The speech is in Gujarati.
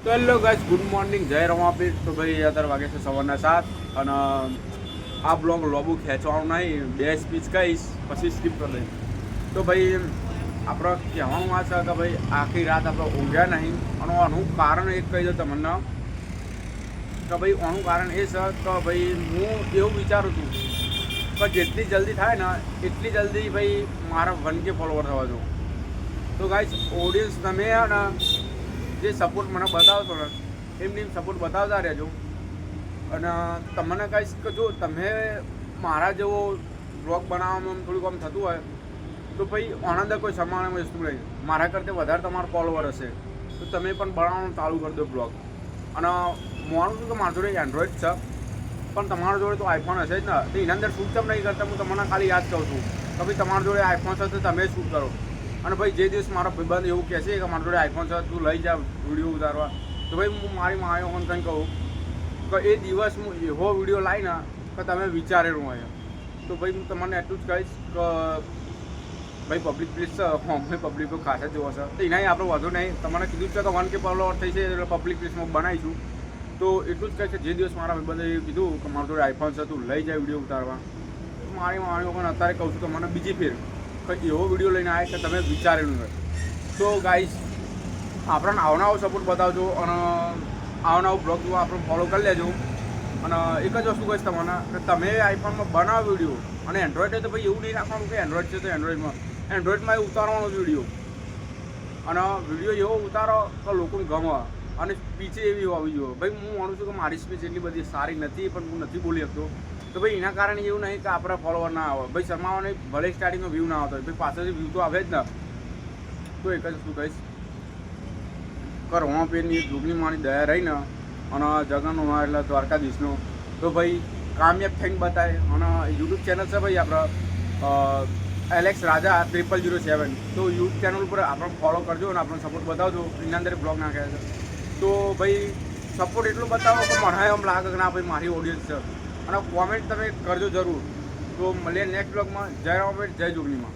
તો હેલો ગાઈસ, ગુડ મોર્નિંગ, જય રમાપીર. તો ભાઈ અત્યારે વાગે છે સવારના 7 અને આ બ્લોગ લોબુ ખેંચવાનું નહીં, 2 સ્પીચ કહીશ પછી સ્કીપ કરી દઈશ. તો ભાઈ આપણે કહેવાનું આ છે કે ભાઈ આખી રાત આપણે ઊંઘ્યા નહીં અને આનું કારણ એક કહી દો તમને કે ભાઈ આનું કારણ એ છે કે ભાઈ હું એવું વિચારું છું કે જેટલી જલ્દી થાય ને એટલી જલ્દી ભાઈ મારા 1K ફોલોવર થવા દો. તો ગાઈસ, ઓડિયન્સ તમે ને જે સપોર્ટ મને બતાવશો ને એમની સપોર્ટ બતાવતા રહેજો. અને તમને કહીશ કે જો તમે મારા જેવો બ્લોગ બનાવવામાં થોડુંક આમ થતું હોય તો ભાઈ આનંદ કોઈ સમાન વસ્તુ નહીં. મારા કરતાં વધારે તમારા ફોલોવર હશે તો તમે પણ બનાવવાનું ચાલુ કરી દો બ્લોગ. અને માનું છું કે મારા જોડે એન્ડ્રોઈડ છે, પણ તમારા જોડે તો આઈફોન હશે જ ને, તો એના અંદર શૂટ કેમ નહીં કરતા? હું તમને ખાલી યાદ કહું છું કે ભાઈ તમારા જોડે આઈફોન છે તો તમે શૂટ કરો. અને ભાઈ જે દિવસ મારો ભાઈબંધ એવું કહે છે કે મારા જોડે આઈફોન છે તું લઈ જા વિડીયો ઉતારવા, તો ભાઈ હું મારી માયો ફોન કંઈ કહું કે એ દિવસ હું એવો વિડીયો લાવીને કે તમે વિચારેલું હોય. તો ભાઈ હું તમને એટલું જ કહીશ કે ભાઈ પબ્લિક પ્લીઝ છે, અમે પબ્લિકો ખાસ જ જોવો છે તો એનાય આપણે વધુ નહીં. તમને કીધું છે કે 1K ફોલોવર થઈ છે એટલે પબ્લિક પ્લીઝમાં બનાવીશું. તો એટલું જ કહે છે જે દિવસ મારા ભાઈબંધે એવું કીધું કે મારા જોડે આઈફોન છે તું લઈ જાય વિડીયો ઉતારવા, તો મારી માયો પણ અત્યારે કહું છું કે મને બીજી ફેર એવો વિડીયો લઈને આવે કે તમે વિચારેલું હોય. તો ગાઈસ, આપણને આવનાવો સપોર્ટ બતાવજો અને આવનાવો બ્લોગ જોવા આપણે ફોલો કરી લેજો. અને એક જ વસ્તુ કહીશ તમને કે તમે આઈફોનમાં બનાવો વિડીયો, અને એન્ડ્રોઈડ તો ભાઈ એવું નહીં રાખવાનું કે એન્ડ્રોઈડ છે તો એન્ડ્રોઈડમાં એ ઉતારવાનો વિડીયો. અને વિડીયો એવો ઉતારો કે લોકોને ગમે અને સ્પીચે એવી હોવી જોઈએ. ભાઈ હું માનું છું કે મારી સ્પીચ એટલી બધી સારી નથી, પણ હું નથી બોલી શકતો. તો ભાઈ એના કારણે એવું નહીં કે આપણા ફોલોવર ના આવે. ભાઈ શરમાવાની ભલે સ્ટાર્ટિંગમાં વ્યૂ ના આવતો હોય, ભાઈ પાછળથી વ્યૂ તો આવે જ ને. તો એક જ વસ્તુ કહીશ કે રમાપીરની જોગની માની દયા રહીને અને જગનનો એટલે દ્વારકાધીશનો, તો ભાઈ કામયાબ થઈને બતાવે. અને યુટ્યુબ ચેનલ છે ભાઈ આપણે એલેક્સ રાજા 0007, તો યુટ્યુબ ચેનલ ઉપર આપણે ફોલો કરજો અને આપણને સપોર્ટ બતાવજો. એના અંદર બ્લોગ નાખ્યા છે તો ભાઈ સપોર્ટ એટલું બતાવો કે મને એમ લાગે કે ના ભાઈ મારી ઓડિયન્સ છે. અને કોમેન્ટ તમે કરજો જરૂર. તો મળીએ નેક્સ્ટ બ્લોગમાં. જય રામાપીર, જય જોગણીમાં.